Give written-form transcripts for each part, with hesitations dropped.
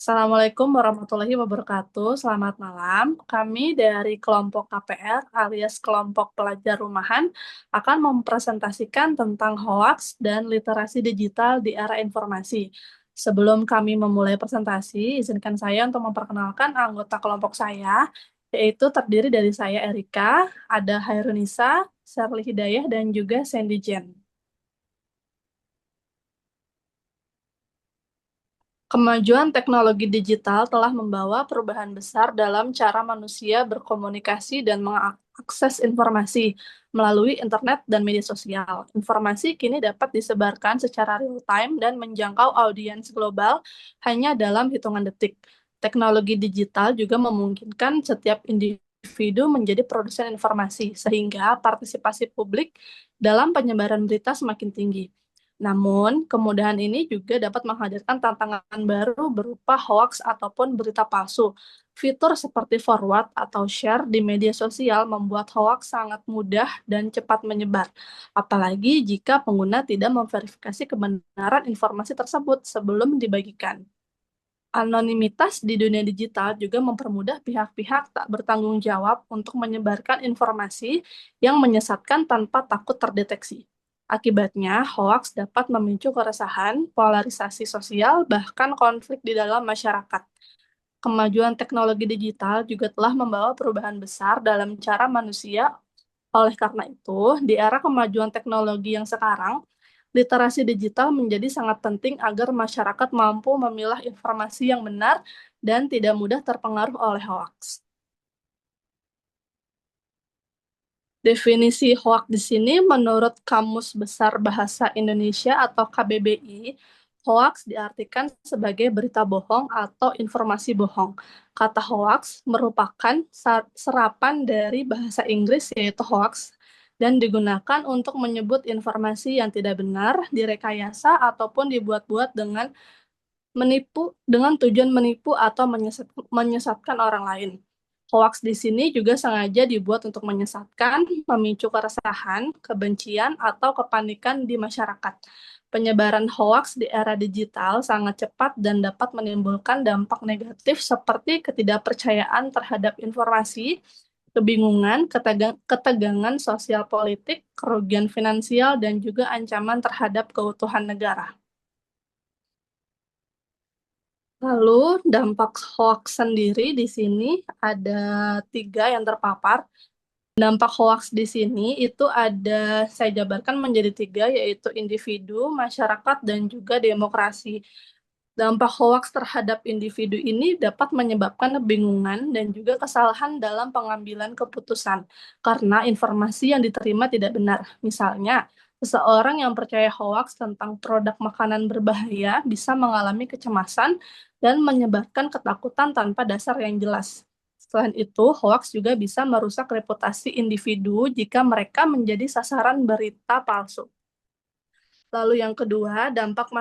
Assalamualaikum warahmatullahi wabarakatuh. Selamat malam. Kami dari kelompok KPR alias kelompok pelajar rumahan akan mempresentasikan tentang hoaks dan literasi digital di era informasi. Sebelum kami memulai presentasi, izinkan saya untuk memperkenalkan anggota kelompok saya, yaitu terdiri dari saya Erika, ada Hairunisa, Sherly Hidayah, dan juga Sandy Jen. Kemajuan teknologi digital telah membawa perubahan besar dalam cara manusia berkomunikasi dan mengakses informasi melalui internet dan media sosial. Informasi kini dapat disebarkan secara real-time dan menjangkau audiens global hanya dalam hitungan detik. Teknologi digital juga memungkinkan setiap individu menjadi produsen informasi, sehingga partisipasi publik dalam penyebaran berita semakin tinggi. Namun, kemudahan ini juga dapat menghadirkan tantangan baru berupa hoaks ataupun berita palsu. Fitur seperti forward atau share di media sosial membuat hoaks sangat mudah dan cepat menyebar, apalagi jika pengguna tidak memverifikasi kebenaran informasi tersebut sebelum dibagikan. Anonimitas di dunia digital juga mempermudah pihak-pihak tak bertanggung jawab untuk menyebarkan informasi yang menyesatkan tanpa takut terdeteksi. Akibatnya, hoaks dapat memicu keresahan, polarisasi sosial, bahkan konflik di dalam masyarakat. Kemajuan teknologi digital juga telah membawa perubahan besar dalam cara manusia. Oleh karena itu, di era kemajuan teknologi yang sekarang, literasi digital menjadi sangat penting agar masyarakat mampu memilah informasi yang benar dan tidak mudah terpengaruh oleh hoaks. Definisi hoak di sini menurut Kamus Besar Bahasa Indonesia atau KBBI, hoaks diartikan sebagai berita bohong atau informasi bohong. Kata hoaks merupakan serapan dari bahasa Inggris yaitu hoax dan digunakan untuk menyebut informasi yang tidak benar, direkayasa ataupun dibuat-buat dengan tujuan menipu atau menyesatkan orang lain. Hoaks di sini juga sengaja dibuat untuk menyesatkan, memicu keresahan, kebencian, atau kepanikan di masyarakat. Penyebaran hoaks di era digital sangat cepat dan dapat menimbulkan dampak negatif seperti ketidakpercayaan terhadap informasi, kebingungan, ketegangan sosial politik, kerugian finansial, dan juga ancaman terhadap keutuhan negara. Lalu dampak hoax sendiri di sini ada tiga yang terpapar. Dampak hoax di sini itu ada, saya jabarkan menjadi tiga, yaitu individu, masyarakat, dan juga demokrasi. Dampak hoax terhadap individu ini dapat menyebabkan kebingungan dan juga kesalahan dalam pengambilan keputusan karena informasi yang diterima tidak benar. Misalnya, seseorang yang percaya hoax tentang produk makanan berbahaya bisa mengalami kecemasan dan menyebabkan ketakutan tanpa dasar yang jelas. Selain itu, hoax juga bisa merusak reputasi individu jika mereka menjadi sasaran berita palsu. Lalu yang kedua, dampak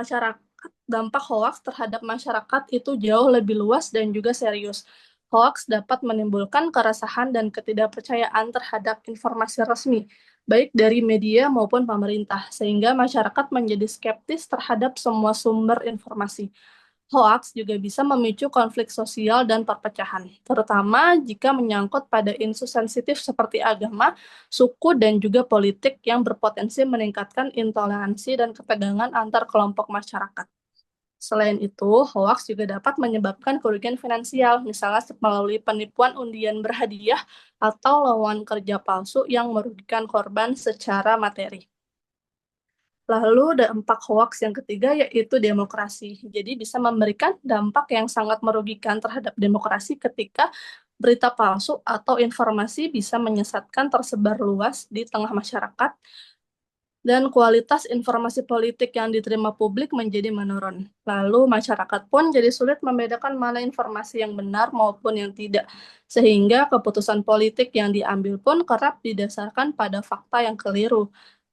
hoaks terhadap masyarakat itu jauh lebih luas dan juga serius. Hoaks dapat menimbulkan keresahan dan ketidakpercayaan terhadap informasi resmi, baik dari media maupun pemerintah, sehingga masyarakat menjadi skeptis terhadap semua sumber informasi. Hoaks juga bisa memicu konflik sosial dan perpecahan, terutama jika menyangkut pada isu sensitif seperti agama, suku, dan juga politik yang berpotensi meningkatkan intoleransi dan ketegangan antar kelompok masyarakat. Selain itu, hoaks juga dapat menyebabkan kerugian finansial, misalnya melalui penipuan undian berhadiah atau lowongan kerja palsu yang merugikan korban secara materi. Lalu dampak hoaks yang ketiga yaitu demokrasi. Jadi bisa memberikan dampak yang sangat merugikan terhadap demokrasi ketika berita palsu atau informasi bisa menyesatkan tersebar luas di tengah masyarakat dan kualitas informasi politik yang diterima publik menjadi menurun. Lalu masyarakat pun jadi sulit membedakan mana informasi yang benar maupun yang tidak, sehingga keputusan politik yang diambil pun kerap didasarkan pada fakta yang keliru.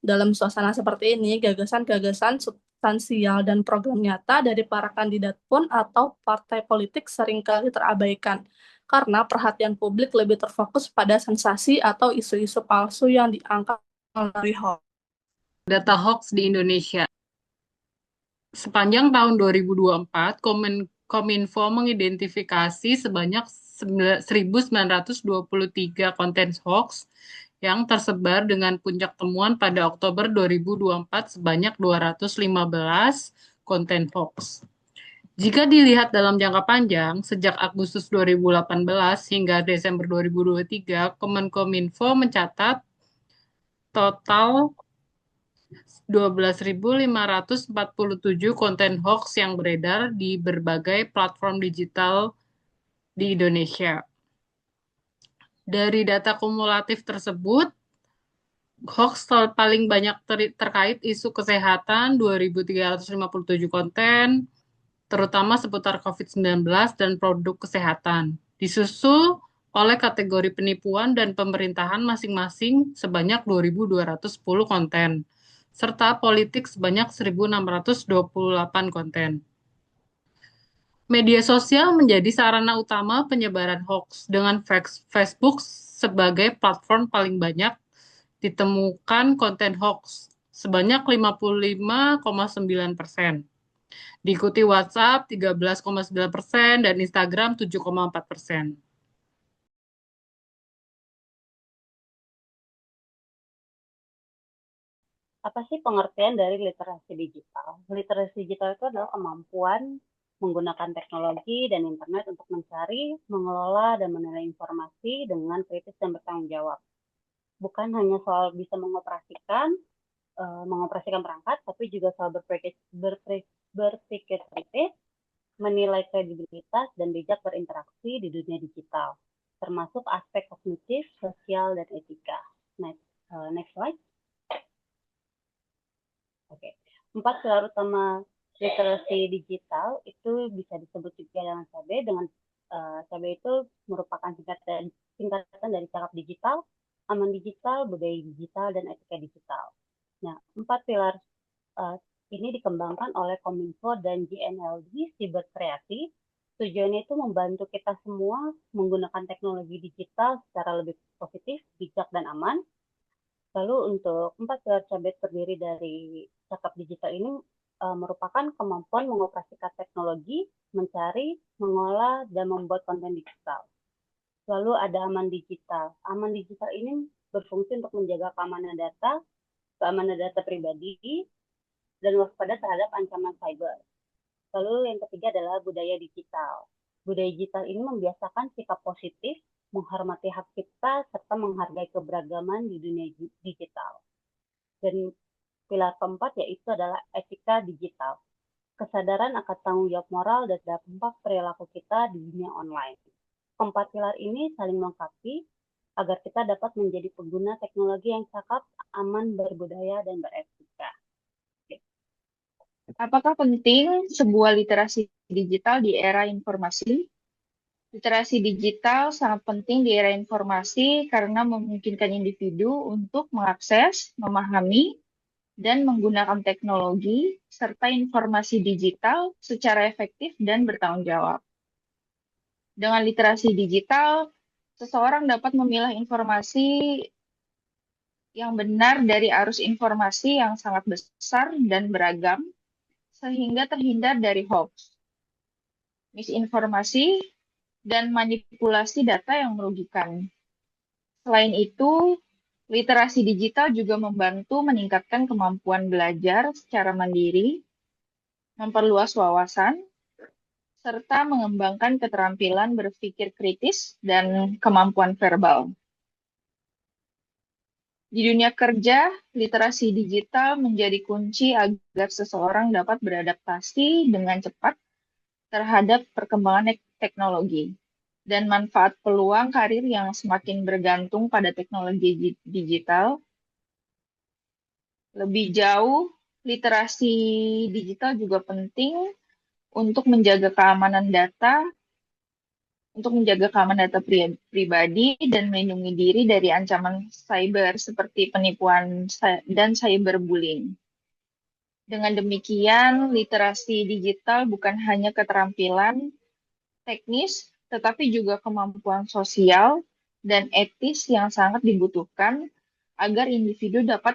Dalam suasana seperti ini, gagasan-gagasan substansial dan program nyata dari para kandidat pun atau partai politik seringkali terabaikan, karena perhatian publik lebih terfokus pada sensasi atau isu-isu palsu yang diangkat melalui hoax. Data hoax di Indonesia. Sepanjang tahun 2024, Kominfo mengidentifikasi sebanyak 1.923 konten hoax yang tersebar dengan puncak temuan pada Oktober 2024 sebanyak 215 konten hoax. Jika dilihat dalam jangka panjang, sejak Agustus 2018 hingga Desember 2023, Kemenkominfo mencatat total 12.547 konten hoax yang beredar di berbagai platform digital di Indonesia. Dari data kumulatif tersebut, hoax paling banyak terkait isu kesehatan 2.357 konten, terutama seputar COVID-19 dan produk kesehatan. Disusul oleh kategori penipuan dan pemerintahan masing-masing sebanyak 2.210 konten, serta politik sebanyak 1.628 konten. Media sosial menjadi sarana utama penyebaran hoax dengan Facebook sebagai platform paling banyak ditemukan konten hoax sebanyak 55,9%. Diikuti WhatsApp 13,9% dan Instagram 7,4%. Apa sih pengertian dari literasi digital? Literasi digital itu adalah kemampuan menggunakan teknologi dan internet untuk mencari, mengelola, dan menilai informasi dengan kritis dan bertanggung jawab. Bukan hanya soal bisa mengoperasikan perangkat, tapi juga soal berpikir kritis, menilai kredibilitas, dan bijak berinteraksi di dunia digital, termasuk aspek kognitif, sosial, dan etika. Next slide. Oke. 4 pilar utama literasi digital itu bisa disebut juga dengan CAB. Dengan CAB itu merupakan singkatan dari cakap digital, aman digital, budaya digital, dan etika digital. Nah, 4 pilar ini dikembangkan oleh Kominfo dan GNLD Siber Kreasi. Tujuannya itu membantu kita semua menggunakan teknologi digital secara lebih positif, bijak, dan aman. Lalu untuk 4 pilar CABET terdiri dari cakap digital ini merupakan kemampuan mengoperasikan teknologi, mencari, mengolah, dan membuat konten digital. Lalu ada aman digital. Aman digital ini berfungsi untuk menjaga keamanan data pribadi, dan waspada terhadap ancaman cyber. Lalu yang ketiga adalah budaya digital. Budaya digital ini membiasakan sikap positif, menghormati hak cipta, serta menghargai keberagaman di dunia digital. Dan pilar keempat yaitu adalah etika digital. Kesadaran akan tanggung jawab moral dan dampak perilaku kita di dunia online. Keempat pilar ini saling melengkapi agar kita dapat menjadi pengguna teknologi yang cakap, aman, berbudaya, dan beretika. Apakah penting sebuah literasi digital di era informasi? Literasi digital sangat penting di era informasi karena memungkinkan individu untuk mengakses, memahami, dan menggunakan teknologi serta informasi digital secara efektif dan bertanggung jawab. Dengan literasi digital, seseorang dapat memilah informasi yang benar dari arus informasi yang sangat besar dan beragam, sehingga terhindar dari hoax, misinformasi, dan manipulasi data yang merugikan. Selain itu, literasi digital juga membantu meningkatkan kemampuan belajar secara mandiri, memperluas wawasan, serta mengembangkan keterampilan berpikir kritis dan kemampuan verbal. Di dunia kerja, literasi digital menjadi kunci agar seseorang dapat beradaptasi dengan cepat terhadap perkembangan teknologi dan manfaat peluang karir yang semakin bergantung pada teknologi digital. Lebih jauh, literasi digital juga penting untuk menjaga keamanan data, pribadi dan melindungi diri dari ancaman cyber seperti penipuan dan cyberbullying. Dengan demikian, literasi digital bukan hanya keterampilan teknis, tetapi juga kemampuan sosial dan etis yang sangat dibutuhkan agar individu dapat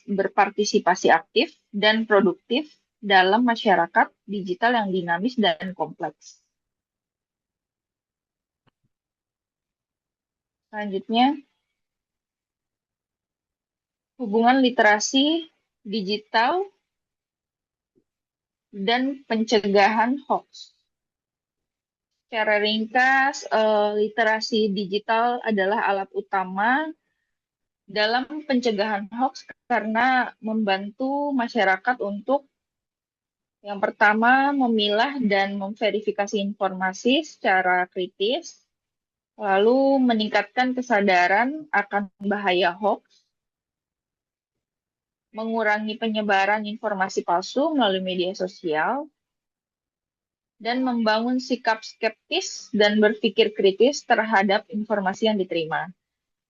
berpartisipasi aktif dan produktif dalam masyarakat digital yang dinamis dan kompleks. Selanjutnya, hubungan literasi digital dan pencegahan hoax. Secara ringkas, literasi digital adalah alat utama dalam pencegahan hoax karena membantu masyarakat untuk yang pertama memilah dan memverifikasi informasi secara kritis, lalu meningkatkan kesadaran akan bahaya hoax, mengurangi penyebaran informasi palsu melalui media sosial, dan membangun sikap skeptis dan berpikir kritis terhadap informasi yang diterima.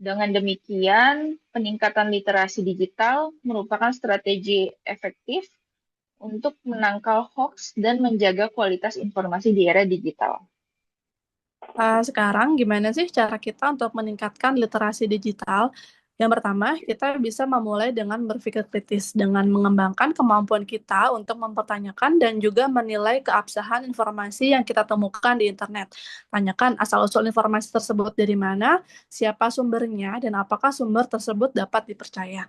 Dengan demikian, peningkatan literasi digital merupakan strategi efektif untuk menangkal hoax dan menjaga kualitas informasi di era digital. Sekarang gimana sih cara kita untuk meningkatkan literasi digital? Yang pertama, kita bisa memulai dengan berpikir kritis, dengan mengembangkan kemampuan kita untuk mempertanyakan dan juga menilai keabsahan informasi yang kita temukan di internet. Tanyakan asal-usul informasi tersebut dari mana, siapa sumbernya, dan apakah sumber tersebut dapat dipercaya.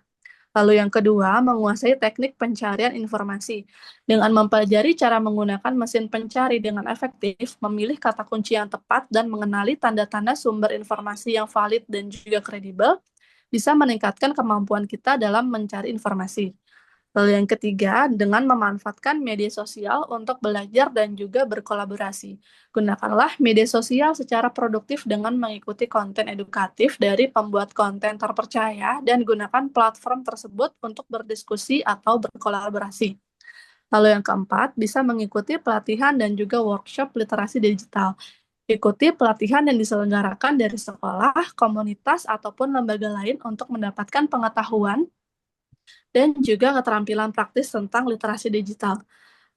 Lalu yang kedua, menguasai teknik pencarian informasi. Dengan mempelajari cara menggunakan mesin pencari dengan efektif, memilih kata kunci yang tepat, dan mengenali tanda-tanda sumber informasi yang valid dan juga kredibel, bisa meningkatkan kemampuan kita dalam mencari informasi. Lalu yang ketiga, dengan memanfaatkan media sosial untuk belajar dan juga berkolaborasi. Gunakanlah media sosial secara produktif dengan mengikuti konten edukatif dari pembuat konten terpercaya dan gunakan platform tersebut untuk berdiskusi atau berkolaborasi. Lalu yang keempat, bisa mengikuti pelatihan dan juga workshop literasi digital. Ikuti pelatihan yang diselenggarakan dari sekolah, komunitas, ataupun lembaga lain untuk mendapatkan pengetahuan dan juga keterampilan praktis tentang literasi digital.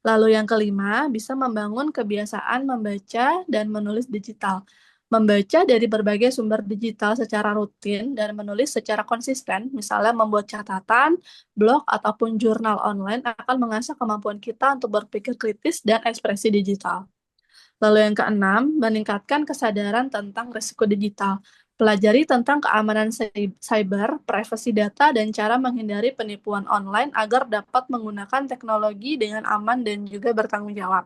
Lalu yang kelima, bisa membangun kebiasaan membaca dan menulis digital. Membaca dari berbagai sumber digital secara rutin dan menulis secara konsisten, misalnya membuat catatan, blog, ataupun jurnal online akan mengasah kemampuan kita untuk berpikir kritis dan ekspresi digital. Lalu yang keenam, meningkatkan kesadaran tentang risiko digital. Pelajari tentang keamanan cyber, privasi data, dan cara menghindari penipuan online agar dapat menggunakan teknologi dengan aman dan juga bertanggung jawab.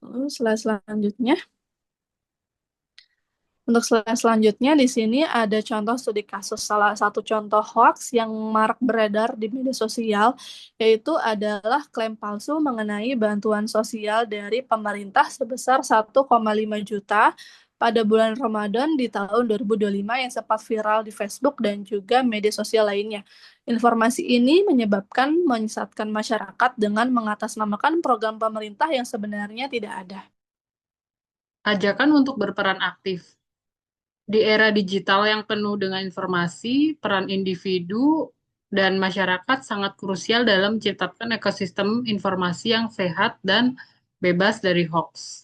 Lalu slide selanjutnya. Untuk slide selanjutnya di sini ada contoh studi kasus. Salah satu contoh hoax yang marak beredar di media sosial yaitu adalah klaim palsu mengenai bantuan sosial dari pemerintah sebesar 1,5 juta pada bulan Ramadan di tahun 2025 yang sempat viral di Facebook dan juga media sosial lainnya. Informasi ini menyebabkan menyesatkan masyarakat dengan mengatasnamakan program pemerintah yang sebenarnya tidak ada. Ajakan untuk berperan aktif. Di era digital yang penuh dengan informasi, peran individu dan masyarakat sangat krusial dalam menciptakan ekosistem informasi yang sehat dan bebas dari hoax.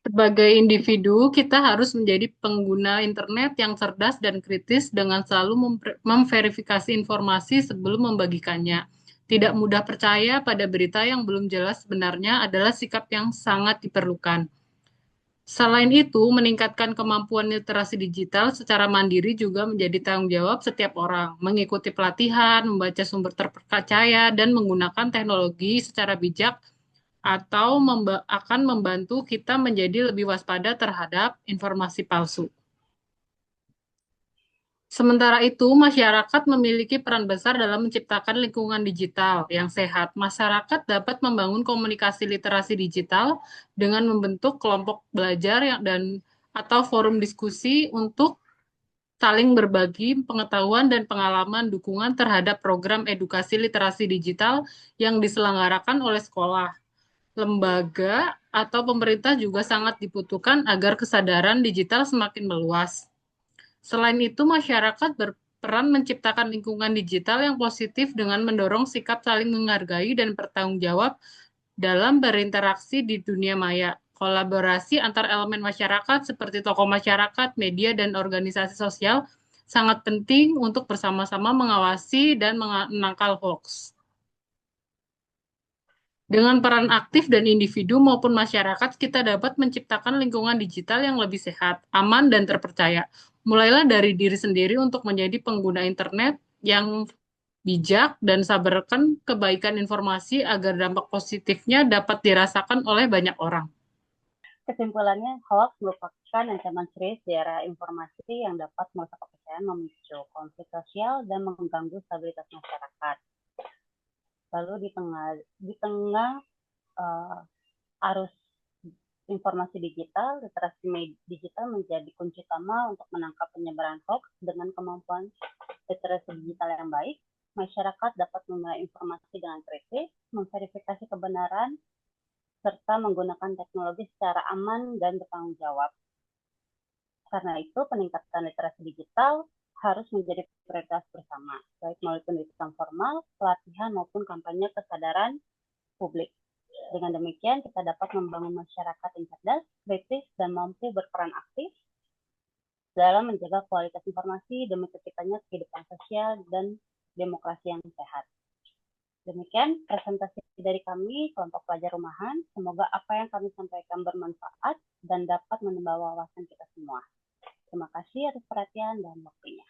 Sebagai individu, kita harus menjadi pengguna internet yang cerdas dan kritis dengan selalu memverifikasi informasi sebelum membagikannya. Tidak mudah percaya pada berita yang belum jelas sebenarnya adalah sikap yang sangat diperlukan. Selain itu, meningkatkan kemampuan literasi digital secara mandiri juga menjadi tanggung jawab setiap orang. Mengikuti pelatihan, membaca sumber terpercaya, dan menggunakan teknologi secara bijak atau akan membantu kita menjadi lebih waspada terhadap informasi palsu. Sementara itu, masyarakat memiliki peran besar dalam menciptakan lingkungan digital yang sehat. Masyarakat dapat membangun komunikasi literasi digital dengan membentuk kelompok belajar dan atau forum diskusi untuk saling berbagi pengetahuan dan pengalaman dukungan terhadap program edukasi literasi digital yang diselenggarakan oleh sekolah, lembaga, atau pemerintah juga sangat dibutuhkan agar kesadaran digital semakin meluas. Selain itu, masyarakat berperan menciptakan lingkungan digital yang positif dengan mendorong sikap saling menghargai dan bertanggung jawab dalam berinteraksi di dunia maya. Kolaborasi antar elemen masyarakat seperti tokoh masyarakat, media, dan organisasi sosial sangat penting untuk bersama-sama mengawasi dan menangkal hoax. Dengan peran aktif dan individu maupun masyarakat, kita dapat menciptakan lingkungan digital yang lebih sehat, aman, dan terpercaya. Mulailah dari diri sendiri untuk menjadi pengguna internet yang bijak dan sabarkan kebaikan informasi agar dampak positifnya dapat dirasakan oleh banyak orang. Kesimpulannya, hoax merupakan ancaman serius di era informasi yang dapat merusak kepercayaan, memicu konflik sosial, dan mengganggu stabilitas masyarakat. Lalu di tengah arus informasi digital, literasi digital menjadi kunci utama untuk menangkap penyebaran hoax. Dengan kemampuan literasi digital yang baik, masyarakat dapat memulai informasi dengan kritis, memverifikasi kebenaran, serta menggunakan teknologi secara aman dan bertanggung jawab. Karena itu, peningkatan literasi digital harus menjadi prioritas bersama, baik melalui pendidikan formal, pelatihan, maupun kampanye kesadaran publik. Dengan demikian, kita dapat membangun masyarakat yang cerdas, kritis, dan mampu berperan aktif dalam menjaga kualitas informasi demi terciptanya kehidupan sosial dan demokrasi yang sehat. Demikian presentasi dari kami, kelompok pelajar rumahan. Semoga apa yang kami sampaikan bermanfaat dan dapat menambah wawasan kita semua. Terima kasih atas perhatian dan waktunya.